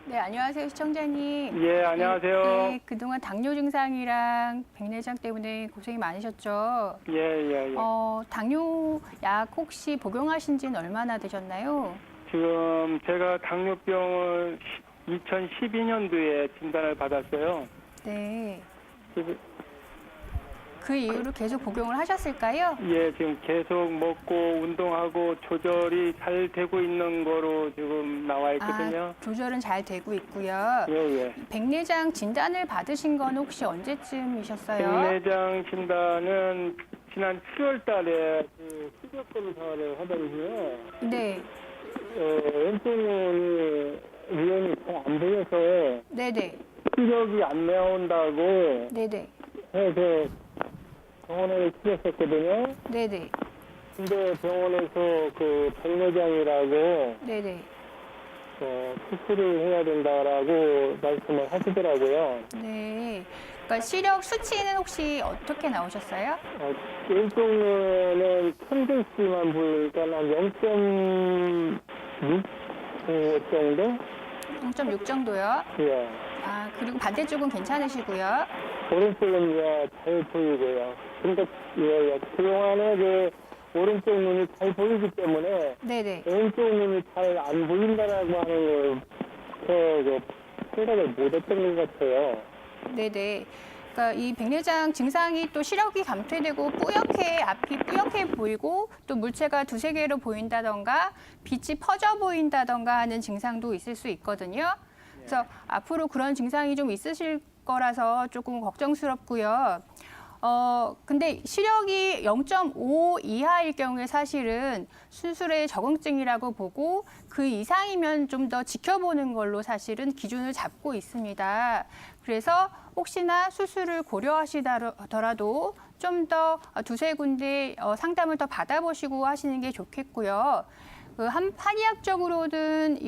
네, 안녕하세요, 시청자님. 예, 안녕하세요. 네, 그동안 당뇨 증상이랑 백내장 때문에 고생이 많으셨죠? 예, 예, 예. 당뇨 약 혹시 복용하신 지는 얼마나 되셨나요? 지금 제가 당뇨병을 2012년도에 진단을 받았어요. 네. 지금- 그 이후로 계속 복용을 하셨을까요? 예, 지금 계속 먹고 운동하고 조절이 잘 되고 있는 거로 지금 나와 있거든요. 조절은 잘 되고 있고요. 예, 예. 백내장 진단을 받으신 건 혹시 언제쯤이셨어요? 백내장 진단은 지난 7월 달에 시력 검사를 하더니요. 네, 왼쪽 눈이 위험이 잘 안 보여서 네네, 시력이 안 나온다고 네네, 해서 병원에 치렀었거든요. 네네, 근데 병원에서 그 백내장이라고 네네. 수술을 해야 된다라고 말씀을 하시더라고요. 네. 그러니까 시력 수치는 혹시 어떻게 나오셨어요? 왼쪽 눈은 큰 글씨만 보니까 한 0.6 정도? 0.6 정도요. 예. 그리고 반대쪽은 괜찮으시고요. 오른쪽은 잘 보이고요. 근데 예. 그동안에 그 오른쪽 눈이 잘 보이기 때문에 네네. 왼쪽 눈이 잘 안 보인다라고 하는 걸 생각을 못했던 것 같아요. 네네. 그러니까 이 백내장 증상이 또 시력이 감퇴되고 앞이 뿌옇게 보이고 또 물체가 두세 개로 보인다던가 빛이 퍼져 보인다던가 하는 증상도 있을 수 있거든요. 그래서 앞으로 그런 증상이 좀 있으실 거라서 조금 걱정스럽고요. 근데 시력이 0.5 이하일 경우에 사실은 수술의 적응증이라고 보고 그 이상이면 좀 더 지켜보는 걸로 사실은 기준을 잡고 있습니다. 그래서 혹시나 수술을 고려하시더라도 좀 더 두세 군데 상담을 더 받아보시고 하시는 게 좋겠고요. 한의학적으로는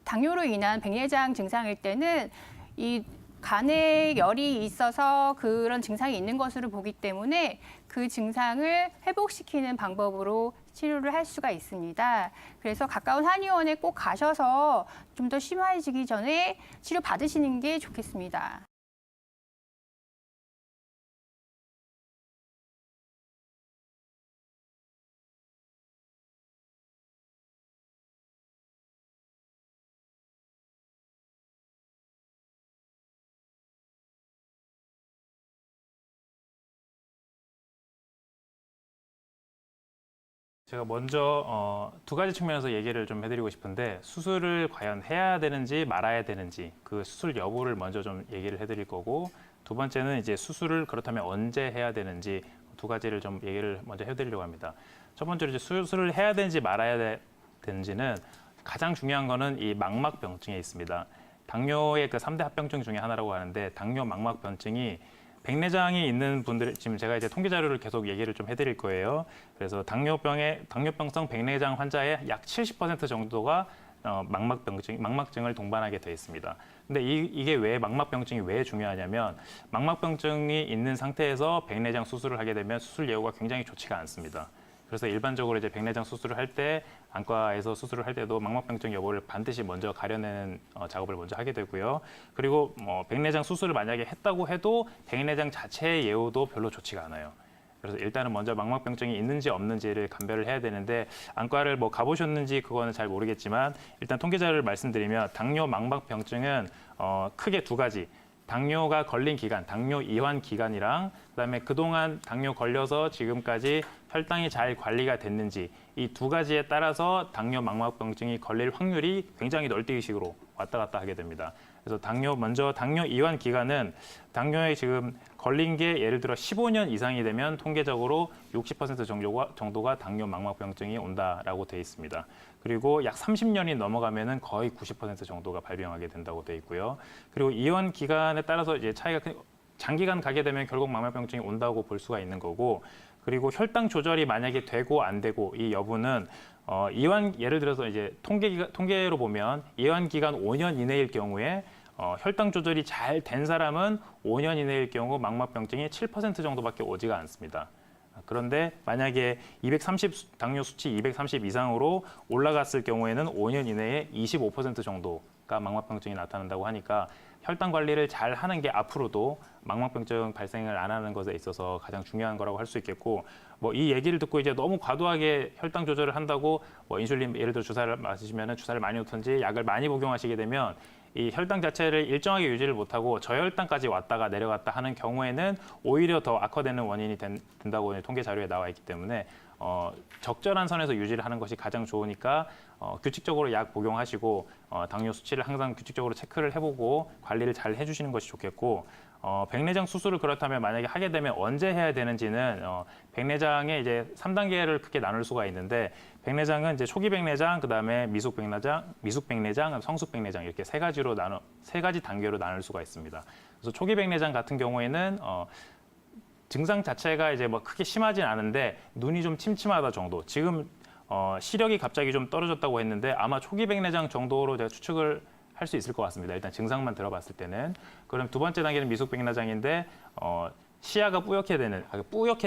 당뇨로 인한 백내장 증상일 때는 이 간에 열이 있어서 그런 증상이 있는 것으로 보기 때문에 그 증상을 회복시키는 방법으로 치료를 할 수가 있습니다. 그래서 가까운 한의원에 꼭 가셔서 좀 더 심해지기 전에 치료 받으시는 게 좋겠습니다. 제가 먼저 두 가지 측면에서 얘기를 좀 해드리고 싶은데 수술을 과연 해야 되는지 말아야 되는지 그 수술 여부를 먼저 좀 얘기를 해드릴 거고 두 번째는 이제 수술을 그렇다면 언제 해야 되는지 두 가지를 좀 얘기를 먼저 해드리려고 합니다. 첫 번째로 이제 수술을 해야 되는지 말아야 되는지는 가장 중요한 거는 이 망막병증에 있습니다. 당뇨의 그 3대 합병증 중에 하나라고 하는데 당뇨 망막병증이 백내장이 있는 분들 지금 제가 이제 통계 자료를 계속 얘기를 좀 해드릴 거예요. 그래서 당뇨병성 백내장 환자의 약 70% 정도가 망막증을 동반하게 돼 있습니다. 근데 이게 왜 망막병증이 왜 중요하냐면 망막병증이 있는 상태에서 백내장 수술을 하게 되면 수술 예후가 굉장히 좋지가 않습니다. 그래서 일반적으로 이제 백내장 수술을 할 때 안과에서 수술을 할 때도 망막병증 여부를 반드시 먼저 가려내는 작업을 먼저 하게 되고요. 그리고 백내장 수술을 만약에 했다고 해도 백내장 자체의 예후도 별로 좋지가 않아요. 그래서 일단은 먼저 망막병증이 있는지 없는지를 감별을 해야 되는데 안과를 가보셨는지 그거는 잘 모르겠지만 일단 통계 자료를 말씀드리면 당뇨 망막병증은 크게 두 가지. 당뇨가 걸린 기간, 당뇨 이완 기간이랑 그다음에 그동안 당뇨 걸려서 지금까지 혈당이 잘 관리가 됐는지 이 두 가지에 따라서 당뇨 망막병증이 걸릴 확률이 굉장히 널뛰기식으로 왔다 갔다 하게 됩니다. 그래서 먼저 당뇨 이완 기간은 당뇨에 지금 걸린 게 예를 들어 15년 이상이 되면 통계적으로 60% 정도가 당뇨 망막병증이 온다라고 돼 있습니다. 그리고 약 30년이 넘어가면은 거의 90% 정도가 발병하게 된다고 돼 있고요. 그리고 이완 기간에 따라서 이제 차이가 장기간 가게 되면 결국 망막병증이 온다고 볼 수가 있는 거고, 그리고 혈당 조절이 만약에 되고 안 되고 이 여부는 예를 들어서 이제 통계로 보면 이완 기간 5년 이내일 경우에 혈당 조절이 잘 된 사람은 5년 이내일 경우 망막병증이 7% 정도밖에 오지가 않습니다. 그런데 만약에 230 당뇨 수치 230 이상으로 올라갔을 경우에는 5년 이내에 25% 정도가 망막병증이 나타난다고 하니까 혈당 관리를 잘 하는 게 앞으로도 망막병증 발생을 안 하는 것에 있어서 가장 중요한 거라고 할 수 있겠고, 뭐 이 얘기를 듣고 이제 너무 과도하게 혈당 조절을 한다고 뭐 인슐린 예를 들어 주사를 맞으시면은 주사를 많이 놓든지 약을 많이 복용하시게 되면 이 혈당 자체를 일정하게 유지를 못하고 저혈당까지 왔다가 내려갔다 하는 경우에는 오히려 더 악화되는 원인이 된다고 통계 자료에 나와 있기 때문에 적절한 선에서 유지를 하는 것이 가장 좋으니까 규칙적으로 약 복용하시고 당뇨 수치를 항상 규칙적으로 체크를 해보고 관리를 잘 해주시는 것이 좋겠고, 백내장 수술을 그렇다면 만약에 하게 되면 언제 해야 되는지는 백내장의 이제 3단계를 크게 나눌 수가 있는데, 백내장은 이제 초기 백내장, 그다음에 미숙 백내장, 성숙 백내장 이렇게 세 가지 단계로 나눌 수가 있습니다. 그래서 초기 백내장 같은 경우에는 증상 자체가 이제 뭐 크게 심하진 않은데 눈이 좀 침침하다 정도. 지금 시력이 갑자기 좀 떨어졌다고 했는데 아마 초기 백내장 정도로 제가 추측을 할 수 있을 것 같습니다. 일단 증상만 들어봤을 때는. 그럼 두 번째 단계는 미숙 백내장인데 시야가 뿌옇게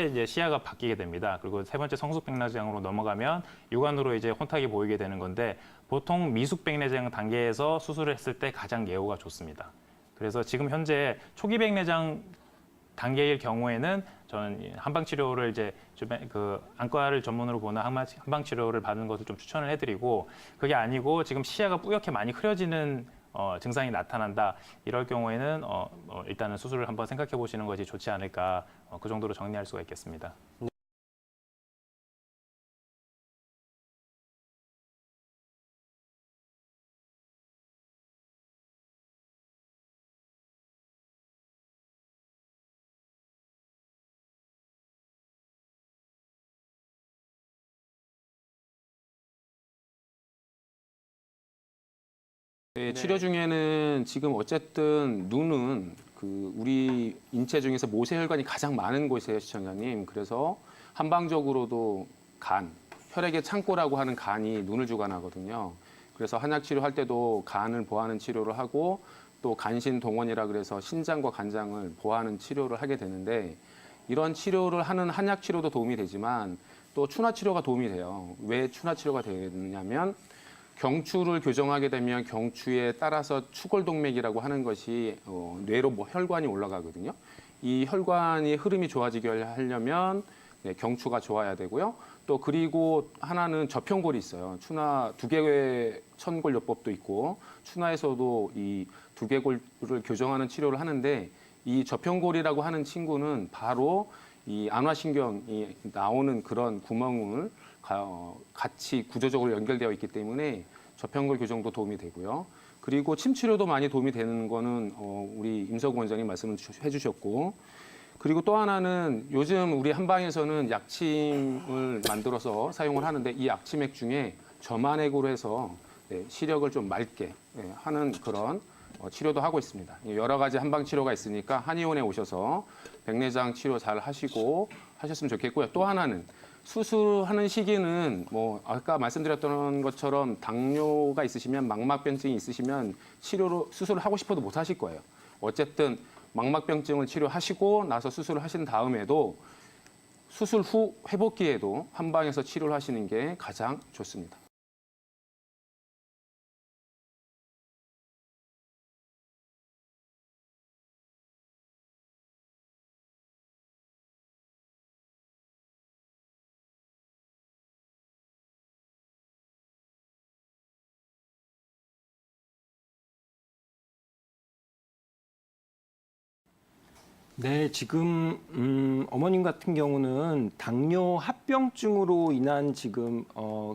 이제 시야가 바뀌게 됩니다. 그리고 세 번째 성숙 백내장으로 넘어가면 육안으로 이제 혼탁이 보이게 되는 건데, 보통 미숙 백내장 단계에서 수술을 했을 때 가장 예후가 좋습니다. 그래서 지금 현재 초기 백내장 단계일 경우에는 저는 한방 치료를 이제 그 안과를 전문으로 보는 한방 치료를 받는 것을 좀 추천을 해드리고, 그게 아니고 지금 시야가 뿌옇게 많이 흐려지는 증상이 나타난다, 이럴 경우에는 일단은 수술을 한번 생각해 보시는 것이 좋지 않을까, 그 정도로 정리할 수가 있겠습니다. 네, 치료 중에는 지금 어쨌든 눈은 그 우리 인체 중에서 모세혈관이 가장 많은 곳이에요, 시청자님. 그래서 한방적으로도 혈액의 창고라고 하는 간이 눈을 주관하거든요. 그래서 한약 치료할 때도 간을 보하는 치료를 하고, 또 간신 동원이라 그래서 신장과 간장을 보하는 치료를 하게 되는데, 이런 치료를 하는 한약 치료도 도움이 되지만 또 추나 치료가 도움이 돼요. 왜 추나 치료가 되느냐면, 경추를 교정하게 되면 경추에 따라서 추골동맥이라고 하는 것이 뇌로 혈관이 올라가거든요. 이 혈관이 흐름이 좋아지게 하려면 경추가 좋아야 되고요. 또 그리고 하나는 저평골이 있어요. 추나 두개골 천골요법도 있고, 추나에서도 이 두개골을 교정하는 치료를 하는데, 이 저평골이라고 하는 친구는 바로 이 안화신경이 나오는 그런 구멍을 같이 구조적으로 연결되어 있기 때문에 저평골 교정도 도움이 되고요. 그리고 침 치료도 많이 도움이 되는 거는 우리 임석우 원장님 말씀을 해주셨고, 그리고 또 하나는 요즘 우리 한방에서는 약침을 만들어서 사용을 하는데, 이 약침액 중에 점안액으로 해서 시력을 좀 맑게 하는 그런 치료도 하고 있습니다. 여러 가지 한방 치료가 있으니까 한의원에 오셔서 백내장 치료 잘 하시고 하셨으면 좋겠고요. 또 하나는 수술하는 시기는 뭐 아까 말씀드렸던 것처럼 당뇨가 있으시면, 망막병증이 있으시면 수술을 하고 싶어도 못 하실 거예요. 어쨌든 망막병증을 치료하시고 나서 수술을 하신 다음에도 수술 후 회복기에도 한방에서 치료를 하시는 게 가장 좋습니다. 네, 지금 어머님 같은 경우는 당뇨 합병증으로 인한 지금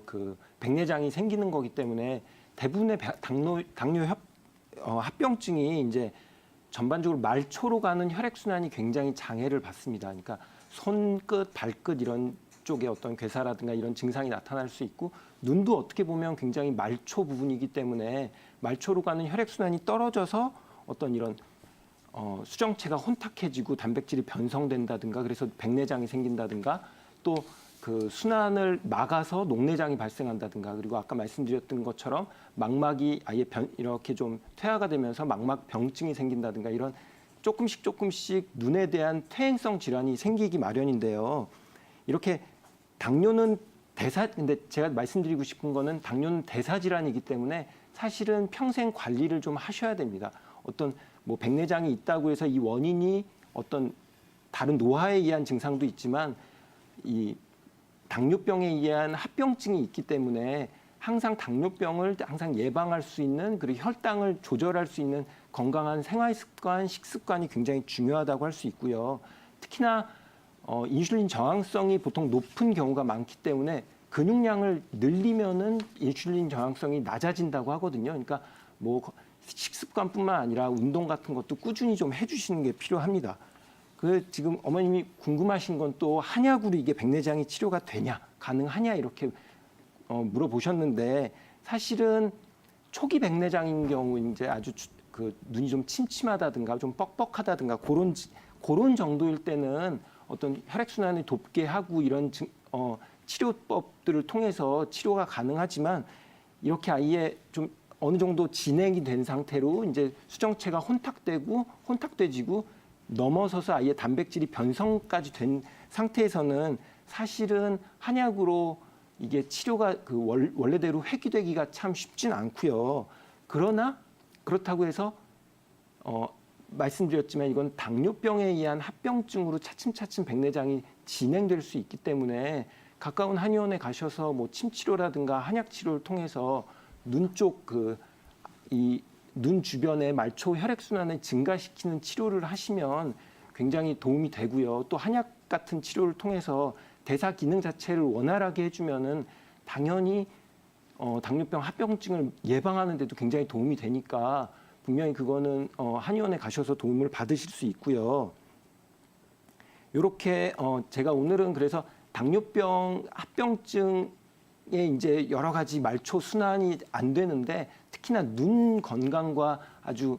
그 백내장이 생기는 거기 때문에 대부분의 당뇨 합병증이 이제 전반적으로 말초로 가는 혈액 순환이 굉장히 장애를 받습니다. 그러니까 손끝, 발끝 이런 쪽에 어떤 괴사라든가 이런 증상이 나타날 수 있고, 눈도 어떻게 보면 굉장히 말초 부분이기 때문에 말초로 가는 혈액 순환이 떨어져서 어떤 이런 수정체가 혼탁해지고 단백질이 변성된다든가, 그래서 백내장이 생긴다든가, 또 그 순환을 막아서 녹내장이 발생한다든가, 그리고 아까 말씀드렸던 것처럼 망막이 아예 이렇게 좀 퇴화가 되면서 망막 병증이 생긴다든가, 이런 조금씩 눈에 대한 퇴행성 질환이 생기기 마련인데요. 이렇게 당뇨는 근데 제가 말씀드리고 싶은 거는 당뇨는 대사질환이기 때문에 사실은 평생 관리를 좀 하셔야 됩니다. 어떤 뭐 백내장이 있다고 해서 이 원인이 어떤 다른 노화에 의한 증상도 있지만 이 당뇨병에 의한 합병증이 있기 때문에 항상 당뇨병을 항상 예방할 수 있는 그리고 혈당을 조절할 수 있는 건강한 생활 습관, 식습관이 굉장히 중요하다고 할 수 있고요. 특히나 인슐린 저항성이 보통 높은 경우가 많기 때문에 근육량을 늘리면은 인슐린 저항성이 낮아진다고 하거든요. 그러니까 뭐 식습관뿐만 아니라 운동 같은 것도 꾸준히 좀 해주시는 게 필요합니다. 그 지금 어머님이 궁금하신 건 또 한약으로 이게 백내장이 치료가 되냐, 가능하냐 이렇게 물어보셨는데 사실은 초기 백내장인 경우 이제 아주 그 눈이 좀 침침하다든가 좀 뻑뻑하다든가 그런 정도일 때는 어떤 혈액순환을 돕게 하고 이런 치료법들을 통해서 치료가 가능하지만 이렇게 아예 좀 어느 정도 진행이 된 상태로 이제 수정체가 혼탁돼지고 넘어서서 아예 단백질이 변성까지 된 상태에서는 사실은 한약으로 이게 치료가 그 원래대로 회귀되기가 참 쉽진 않고요. 그러나 그렇다고 해서 말씀드렸지만 이건 당뇨병에 의한 합병증으로 차츰차츰 백내장이 진행될 수 있기 때문에 가까운 한의원에 가셔서 뭐 침 치료라든가 한약 치료를 통해서 눈 쪽 이 눈 주변의 말초 혈액 순환을 증가시키는 치료를 하시면 굉장히 도움이 되고요. 또 한약 같은 치료를 통해서 대사 기능 자체를 원활하게 해주면은 당연히 당뇨병 합병증을 예방하는 데도 굉장히 도움이 되니까 분명히 그거는 한의원에 가셔서 도움을 받으실 수 있고요. 이렇게 제가 오늘은 그래서 당뇨병 합병증에 이제 여러 가지 말초 순환이 안 되는데 특히나 눈 건강과 아주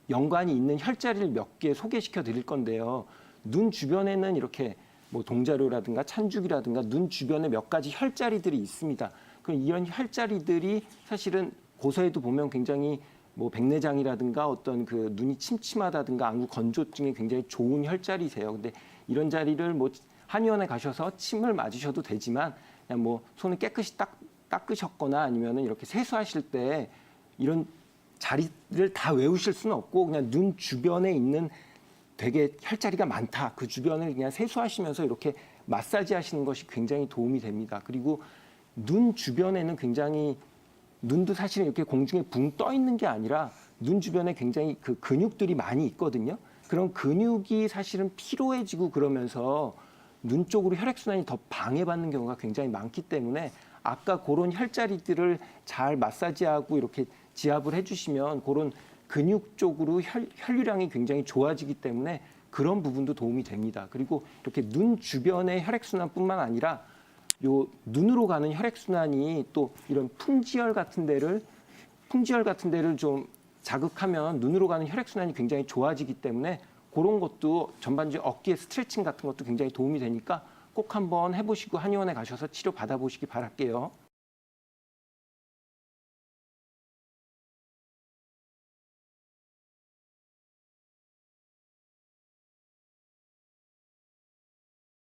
연관이 있는 혈자리를 몇 개 소개시켜 드릴 건데요. 눈 주변에는 이렇게 뭐 동자료라든가 찬죽이라든가 눈 주변에 몇 가지 혈자리들이 있습니다. 그럼 이런 혈자리들이 사실은 고서에도 보면 굉장히 뭐 백내장이라든가 어떤 그 눈이 침침하다든가 안구 건조증에 굉장히 좋은 혈자리세요. 근데 이런 자리를 뭐 한의원에 가셔서 침을 맞으셔도 되지만 그냥 뭐 손을 깨끗이 닦으셨거나 아니면은 이렇게 세수하실 때 이런 자리를 다 외우실 수는 없고 그냥 눈 주변에 있는 되게 혈자리가 많다. 그 주변을 그냥 세수하시면서 이렇게 마사지 하시는 것이 굉장히 도움이 됩니다. 그리고 눈 주변에는 굉장히 눈도 사실은 이렇게 공중에 붕 떠 있는 게 아니라 눈 주변에 굉장히 그 근육들이 많이 있거든요. 그런 근육이 사실은 피로해지고 그러면서 눈 쪽으로 혈액순환이 더 방해받는 경우가 굉장히 많기 때문에 아까 그런 혈자리들을 잘 마사지하고 이렇게 지압을 해주시면 그런 근육 쪽으로 혈류량이 굉장히 좋아지기 때문에 그런 부분도 도움이 됩니다. 그리고 이렇게 눈 주변의 혈액순환뿐만 아니라 요 눈으로 가는 혈액순환이 또 이런 풍지열 같은 데를 좀 자극하면 눈으로 가는 혈액순환이 굉장히 좋아지기 때문에 그런 것도 전반적으로 어깨 스트레칭 같은 것도 굉장히 도움이 되니까 꼭 한번 해보시고 한의원에 가셔서 치료 받아보시기 바랄게요.